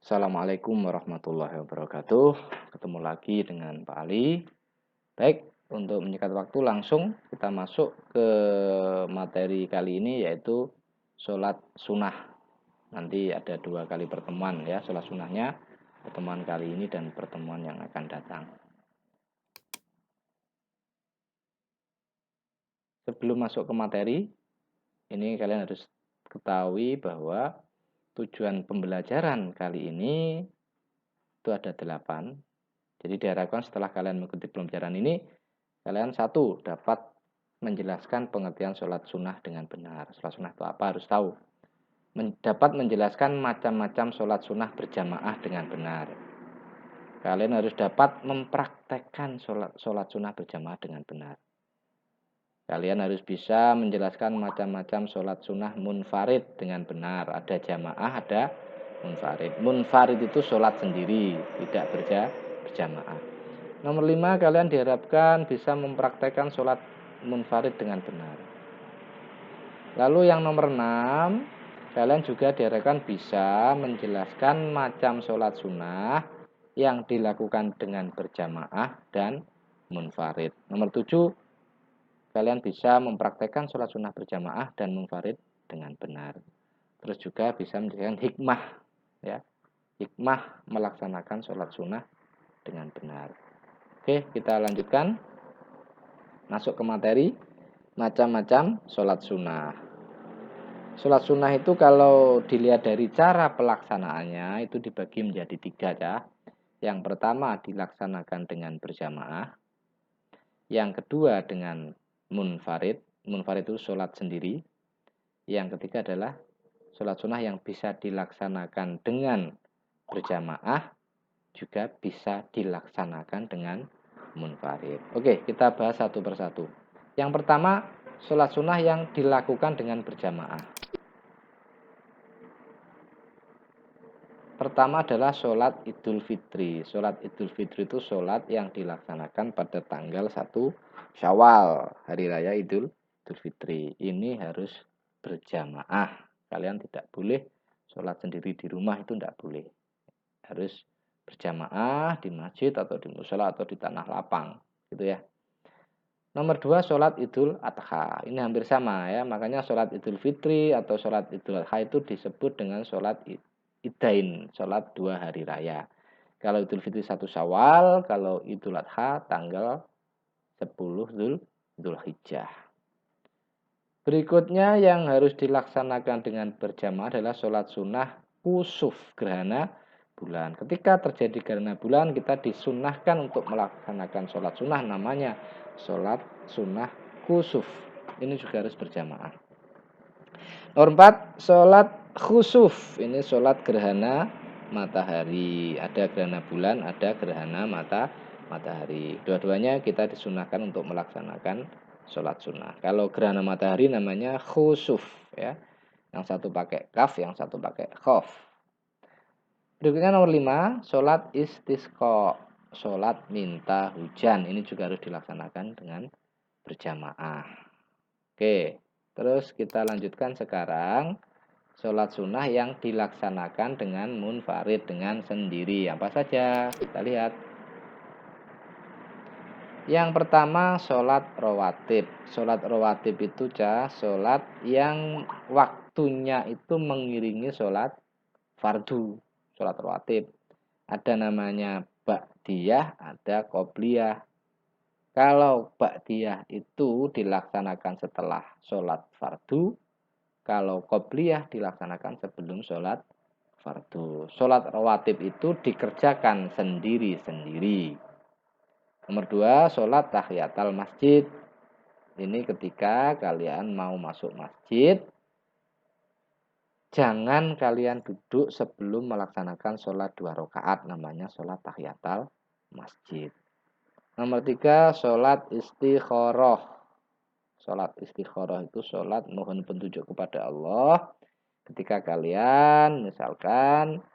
Assalamualaikum warahmatullahi wabarakatuh. Ketemu lagi dengan Pak Ali. Baik, untuk menyingkat waktu langsung kita masuk ke materi kali ini, yaitu sholat sunnah. Nanti ada 2 kali pertemuan ya, sholat sunnahnya, pertemuan kali ini dan pertemuan yang akan datang. Sebelum masuk ke materi, ini kalian harus ketahui bahwa tujuan pembelajaran kali ini itu ada 8. Jadi diharapkan setelah kalian mengikuti pembelajaran ini, kalian satu, dapat menjelaskan pengertian sholat sunnah dengan benar. Sholat sunnah itu apa? Harus tahu. Dapat menjelaskan macam-macam sholat sunnah berjamaah dengan benar. Kalian harus dapat mempraktekkan sholat sunnah berjamaah dengan benar. Kalian harus bisa menjelaskan macam-macam sholat sunnah munfarid dengan benar. Ada jamaah, ada munfarid. Munfarid itu sholat sendiri, tidak berjamaah. Nomor 5, kalian diharapkan bisa mempraktekkan sholat munfarid dengan benar. Lalu yang nomor 6, kalian juga diharapkan bisa menjelaskan macam sholat sunnah yang dilakukan dengan berjamaah dan munfarid. Nomor 7, kalian bisa mempraktekkan sholat sunnah berjamaah dan munfarid dengan benar. Terus juga bisa menjelaskan hikmah, ya, hikmah melaksanakan sholat sunnah dengan benar. Oke, kita lanjutkan. Masuk ke materi, macam-macam sholat sunnah. Sholat sunnah itu kalau dilihat dari cara pelaksanaannya itu dibagi menjadi 3 ya. Yang pertama dilaksanakan dengan berjamaah. Yang kedua dengan munfarid. Munfarid itu sholat sendiri. Yang ketiga adalah sholat sunnah yang bisa dilaksanakan dengan berjamaah, juga bisa dilaksanakan dengan munfarid. Oke, kita bahas satu persatu. Yang pertama, sholat sunnah yang dilakukan dengan berjamaah. Pertama adalah sholat Idul Fitri. Sholat Idul Fitri itu sholat yang dilaksanakan pada tanggal 1 Syawal, hari raya Idul Fitri. Ini harus berjamaah. Kalian tidak boleh sholat sendiri di rumah, itu tidak boleh. Harus berjamaah di masjid atau di mushola atau di tanah lapang, gitu ya. Nomor 2, sholat Idul Adha. Ini hampir sama ya, makanya sholat Idul Fitri atau sholat Idul Adha itu disebut dengan sholat Idain, sholat 2 hari raya. Kalau Idul Fitri 1 Syawal, kalau Idul Adha tanggal 10 Dzulhijjah. Berikutnya yang harus dilaksanakan dengan berjamaah adalah sholat sunnah kusuf, gerhana bulan. Ketika terjadi gerhana bulan, kita disunnahkan untuk melaksanakan sholat sunnah, namanya sholat sunnah kusuf. Ini juga harus berjamaah. Nomor 4, sholat khusuf. Ini sholat gerhana matahari. Ada gerhana bulan, ada gerhana matahari. Dua-duanya kita disunahkan untuk melaksanakan sholat sunnah. Kalau gerhana matahari namanya khusuf ya. Yang satu pakai kaf, yang satu pakai khof. Berikutnya nomor 5, sholat istisqa, sholat minta hujan. Ini juga harus dilaksanakan dengan berjamaah. Oke, terus kita lanjutkan sekarang sholat sunnah yang dilaksanakan dengan munfarid, dengan sendiri. Apa saja? Kita lihat. Yang pertama sholat rawatib. Sholat rawatib itu sholat yang waktunya itu mengiringi sholat fardu. Sholat rawatib. Ada namanya ba'diyah, ada qobliyah. Kalau ba'diyah itu dilaksanakan setelah sholat fardu. Kalau qobliyah dilaksanakan sebelum sholat fardu. Sholat rawatib itu dikerjakan sendiri-sendiri. Nomor 2, sholat tahiyatul masjid. Ini ketika kalian mau masuk masjid, jangan kalian duduk sebelum melaksanakan sholat 2 rakaat, namanya sholat tahiyatul masjid. Nomor 3, sholat istikharah. Sholat istikharah itu sholat mohon petunjuk kepada Allah. Ketika kalian misalkan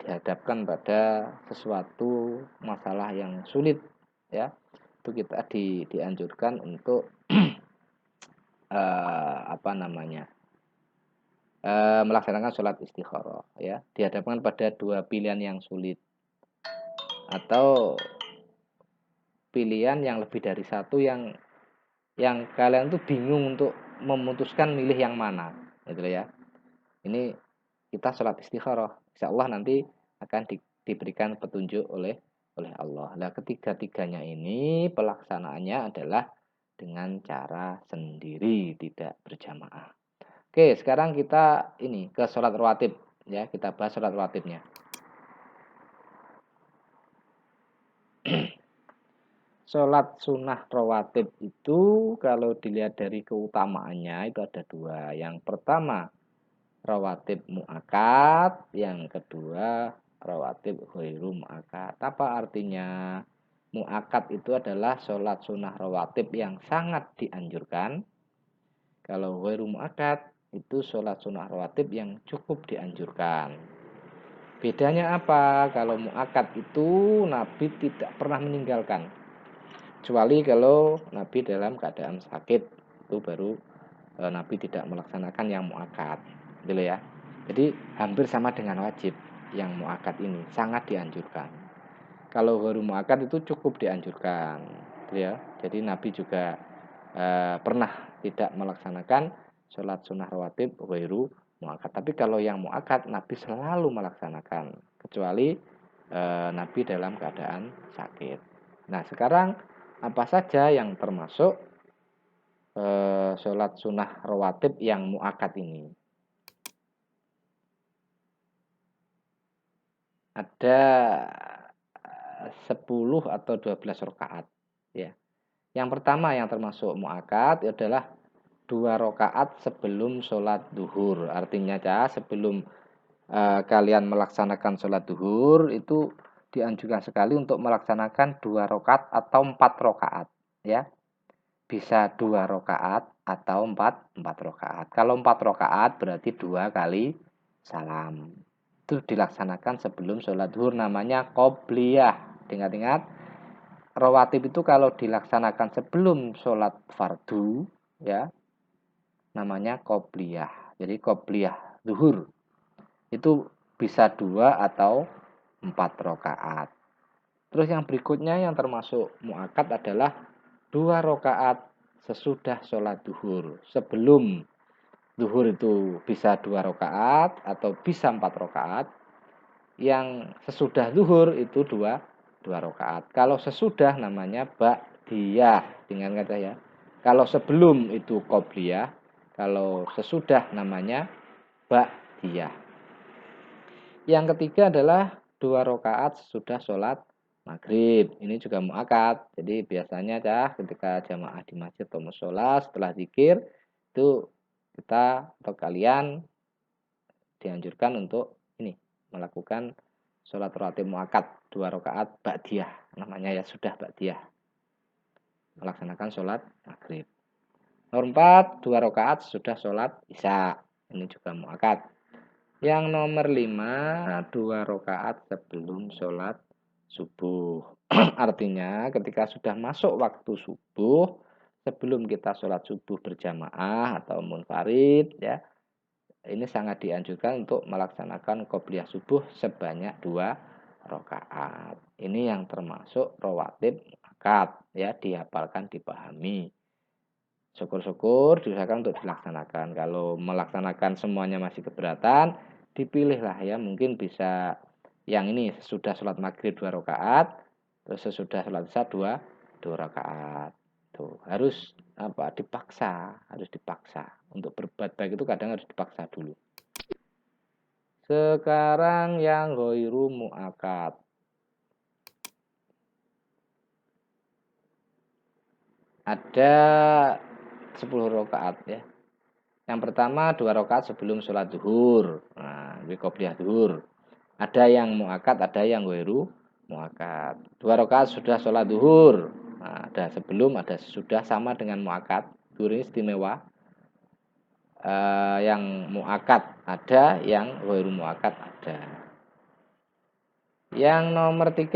dihadapkan pada sesuatu masalah yang sulit, ya, itu kita dianjurkan untuk melaksanakan sholat istikharah ya, dihadapkan pada dua pilihan yang sulit atau pilihan yang lebih dari satu yang kalian tuh bingung untuk memutuskan milih yang mana gitu ya. Ini kita sholat istikharah, insya Allah nanti akan diberikan petunjuk oleh Allah. Nah, ketiga-tiganya ini pelaksanaannya adalah dengan cara sendiri, tidak berjamaah. Oke, sekarang kita ini ke sholat rawatib ya, kita bahas sholat rawatibnya. Sholat sunnah rawatib itu kalau dilihat dari keutamaannya itu ada dua. Yang pertama rawatib mu'akad, yang kedua rawatib ghairu mu'akad. Apa artinya? Mu'akad itu adalah sholat sunnah rawatib yang sangat dianjurkan. Kalau ghairu mu'akad itu sholat sunnah rawatib yang cukup dianjurkan. Bedanya apa? Kalau mu'akad itu Nabi tidak pernah meninggalkan, kecuali kalau Nabi dalam keadaan sakit, itu baru Nabi tidak melaksanakan yang mu'akad gitu ya. Jadi hampir sama dengan wajib. Yang mu'akad ini sangat dianjurkan. Kalau ghairu mu'akad itu cukup dianjurkan gitu ya. Jadi Nabi juga pernah tidak melaksanakan sholat sunnah rawatib ghairu mu'akad. Tapi kalau yang mu'akad Nabi selalu melaksanakan, kecuali Nabi dalam keadaan sakit. Nah, sekarang apa saja yang termasuk sholat sunnah rawatib yang mu'akad ini? Ada 10 atau 12 rakaat ya. Yang pertama yang termasuk mu'akad adalah 2 rakaat sebelum sholat duhur. Artinya sebelum kalian melaksanakan sholat duhur itu dianjurkan sekali untuk melaksanakan 2 rakaat atau 4 rakaat ya. Bisa 2 rakaat atau 4 rakaat. Kalau 4 rakaat berarti 2 kali salam. Itu dilaksanakan sebelum sholat duhur, namanya qobliyah. Ingat-ingat, rawatib itu kalau dilaksanakan sebelum sholat fardu ya, namanya qobliyah. Jadi qobliyah duhur itu bisa 2 atau 4 rakaat. Terus yang berikutnya yang termasuk mu'akad adalah 2 rakaat sesudah sholat duhur. Sebelum duhur itu bisa 2 rakaat atau bisa 4 rakaat. Yang sesudah duhur itu 2 rakaat. Kalau sesudah namanya ba'diyah. Dengan kata ya. Kalau sebelum itu qobliyah. Kalau sesudah namanya ba'diyah. Yang ketiga adalah 2 rakaat sesudah sholat maghrib. Ini juga mu'akad. Jadi biasanya ketika jamaah di masjid atau mushola setelah zikir itu kita atau kalian dianjurkan untuk ini melakukan sholat rawatib mu'akad 2 rakaat ba'diyah. Namanya ya sudah ba'diyah. Melaksanakan sholat maghrib. Nomor 4 2 rakaat sesudah sholat isya. Ini juga mu'akad. Yang nomor 5 2 rakaat sebelum sholat subuh. Artinya ketika sudah masuk waktu subuh, sebelum kita sholat subuh berjamaah atau munfarid ya, ini sangat dianjurkan untuk melaksanakan qobliyah subuh sebanyak 2 rakaat. Ini yang termasuk rawatib mu'akad ya, dihafalkan, dipahami. Syukur-syukur diusahakan untuk dilaksanakan. Kalau melaksanakan semuanya masih keberatan, dipilihlah ya, mungkin bisa yang ini sesudah sholat maghrib 2 rakaat, terus sesudah sholat isya 2 rakaat. Tuh, harus harus dipaksa. Untuk berbuat baik itu kadang harus dipaksa dulu. Sekarang yang ghairu mu'akad. Ada 10 rakaat ya. Yang pertama 2 rakaat sebelum sholat duhur. Nah, ini qobliyah duhur. Ada yang mu'akad, ada yang ghairu mu'akad. 2 rakaat sudah sholat duhur. Nah, ada sebelum, ada sesudah, sama dengan mu'akad. Duhur ini istimewa. Yang mu'akad ada, yang ghairu mu'akad ada. Yang nomor 3